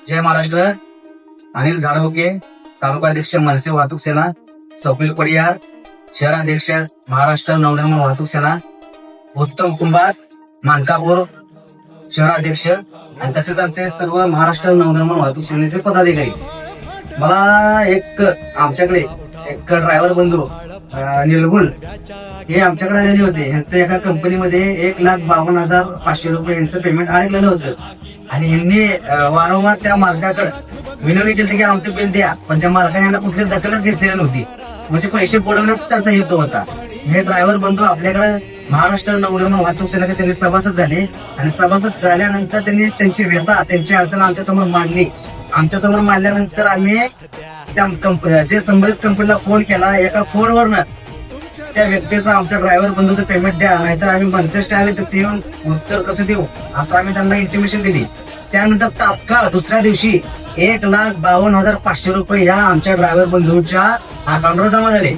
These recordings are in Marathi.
जय महाराष्ट्र. अनिल झाडवके, तालुकाध्यक्ष मनसे वाहतूक सेना, स्वप्नील पडियार शहराध्यक्ष महाराष्ट्र नवनिर्माण वाहतूक सेना, उत्तम कुंभार मानकापूर शहराध्यक्ष आणि तसेच आमचे सर्व महाराष्ट्र नवनिर्माण वाहतूक सेनेचे पदाधिकारी. मला एक आमच्याकडे एक ड्रायव्हर बंधू निर्गुण हे आमच्याकडे आलेले होते. यांचं एका कंपनीमध्ये 1,52,500 रुपये यांचं पेमेंट अडकलेलं होतं आणि यांनी वारंवार त्या मालकाकडे विनवणी केली की आमचं बिल द्या, पण त्या मालकाने यांना कुठलीच दखलच घेतलेली नव्हती. म्हणजे पैसे बुडवण्याचा त्यांचा हेतू होता. हे ड्रायव्हर बंधू आपल्याकडे महाराष्ट्र नवनिर्माण वाहतूक सेनेचे त्यांनी सभासद झाले आणि सभासद झाल्यानंतर त्यांनी त्यांची व्यथा त्यांची अडचण आमच्या समोर मांडली. आमच्या समोर मांडल्यानंतर आम्ही त्या जे संबंधित कंपनीला फोन केला. एका फोनवरनं त्या व्यक्तीचा आमच्या ड्रायव्हर बंधूचं पेमेंट द्या, नाहीतर आम्ही मनसे स्टँड तिथे येऊन उत्तर कसं देऊ असं आम्ही त्यांना इंटिमेशन दिली. त्यानंतर तात्काळ दुसऱ्या दिवशी 1,52,500 रुपये ह्या आमच्या ड्रायव्हर बंधूंच्या अकाउंटवर जमा झाले.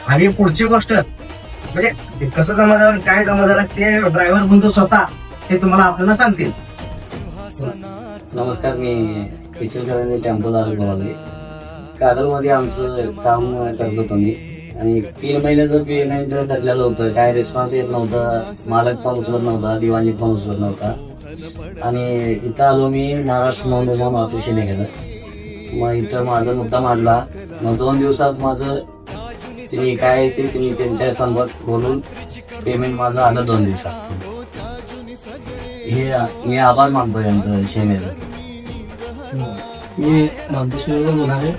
आणि पुढची गोष्ट म्हणजे कसं जमा झालं काय जमा झालं ते ड्रायव्हर बंधू स्वतः ते तुम्हाला आपल्याला सांगतील. नमस्कार, मी पिचलकरांचे टेम्पो धारक बोलावले. कागलमध्ये आमचं काम करत होतो मी आणि 3 महिन्याचं पेमेंट धरलेलं होतं. काय रिस्पॉन्स येत नव्हता, मालक पण उचलत नव्हता, दिवाणी पण उचलत नव्हता. आणि इथं आलो मी महाराष्ट्र नवनिर्माण वाहतूक सेनेकडे. मग इथं माझा मुद्दा मांडला. मग 2 दिवसात माझं तिने काय ते तिने त्यांच्या संपर्क बोलून पेमेंट माझं आलं 2 दिवसात. हे मी आभार मानतो यांचं सेनेचं. मी मानतो बोलावे.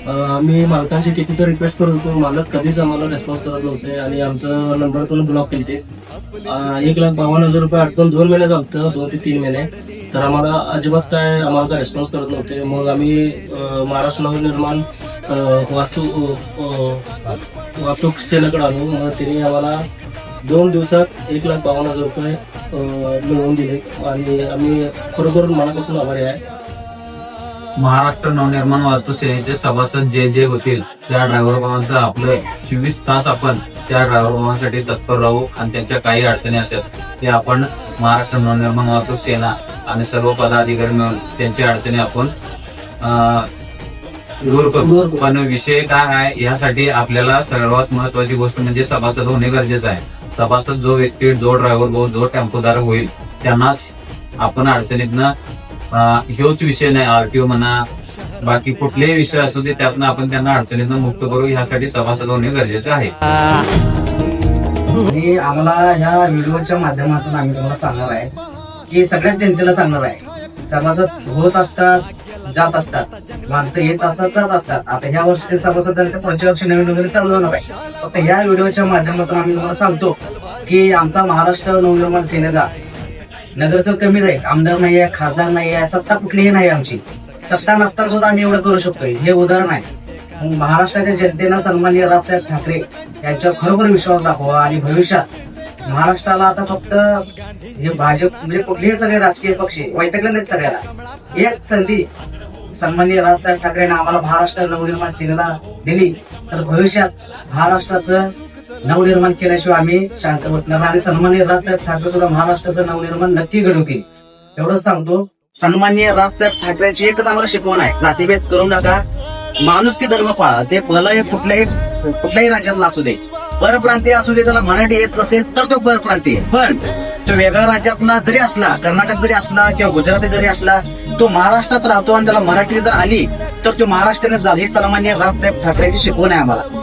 आम्ही मालकांशी कितीतरी रिक्वेस्ट करत होतो, मालक कधीच आम्हाला रेस्पॉन्स करत नव्हते आणि आमचं नंबर पण ब्लॉक केले. 1,52,000 रुपये अडकून 2 महिने झालं, 2 ते 3 महिने. तर आम्हाला अजिबात आम्हाला काय रेस्पॉन्स करत नव्हते. मग आम्ही महाराष्ट्र नवनिर्माण वाहतूक सेनेकडे आलो. मग तिने आम्हाला 2 दिवसात 1,52,000 रुपये मिळवून दिले आणि आम्ही खरोखर मनापासून आभारी आहे. महाराष्ट्र नवनिर्माण वाहतूक सेनेचे सभासद जे होतील त्या ड्रायव्हर भावांचं आपलं 24 तास आपण त्या ड्रायव्हर भावांसाठी तत्पर राहू आणि त्यांच्या काही अडचणी असेल ते आपण महाराष्ट्र नवनिर्माण वाहतूक सेना आणि सर्व पदाधिकारी मिळून त्यांच्या अडचणी आपण दूर करू. पण विषय काय आहे, यासाठी आपल्याला सर्वात महत्वाची गोष्ट म्हणजे सभासद होणे गरजेचं आहे. सभासद जो व्यक्ती, जो ड्रायव्हर भाऊ, जो टेम्पोधारक होईल त्यांनाच आपण अडचणीतनं ह्योच विषय नाही, आरटीओ म्हणा बाकी कुठलेही विषय असू दे त्यातनं आपण त्यांना अडचणीतनं मुक्त करू. ह्यासाठी सभासद होणे गरजेचे आहे. आणि आम्हाला ह्या व्हिडिओच्या माध्यमातून आम्ही तुम्हाला सांगणार आहे की सगळ्याच जनतेला सांगणार आहे, सभासद होत असतात, जात असतात, माणसं येत असतात, जात असतात. आता ह्या वर्षी ते सभासद झाले तर पुढच्या वर्षी नवीन वगैरे चालू होणार आहे. फक्त ह्या व्हिडिओच्या माध्यमातून आम्ही तुम्हाला सांगतो की आमचा महाराष्ट्र नवनिर्माण सेनेचा नगरसेवक कमी जाईल, आमदार नाही आहे, खासदार नाही आहे, सत्ता कुठलीही नाही आमची. सत्ता नसताना सुद्धा आम्ही एवढं करू शकतोय, हे उदाहरण आहे. महाराष्ट्राच्या जनतेनं सन्माननीय राजसाहेब ठाकरे यांच्यावर खरोखर विश्वास दाखवा आणि भविष्यात महाराष्ट्राला आता फक्त हे भाजप म्हणजे कुठलेही सगळे राजकीय पक्ष वैतागलेले आहेत सगळ्याला. एक संधी सन्माननीय राजसाहेब ठाकरेंना आम्हाला महाराष्ट्र नवनिर्माण सेनेला दिली तर भविष्यात महाराष्ट्राचं नवनिर्माण केल्याशिवाय आम्ही शांत बसणार आणि सन्माननीय राजसाहेब ठाकरे सुद्धा महाराष्ट्राचं नवनिर्माण नक्की घडवतील. एवढंच सांगतो. सन्माननीय राजसाहेब ठाकरेंची एकच आम्हाला शिकवण आहे, जातीभेद करू नका, माणुसकी धर्म पाळा. ते भलं कुठल्याही राज्यातला असू दे, परप्रांतीय असू दे, त्याला मराठी येत नसेल तर तो परप्रांतीय, पण तो वेगळ्या राज्यातला जरी असला, कर्नाटक जरी असला किंवा गुजराती जरी असला, तो महाराष्ट्रात राहतो आणि त्याला मराठी जर आली तर तो महाराष्ट्राने झाली. ही सन्माननीय राजसाहेब ठाकरेंची शिकवण आहे आम्हाला.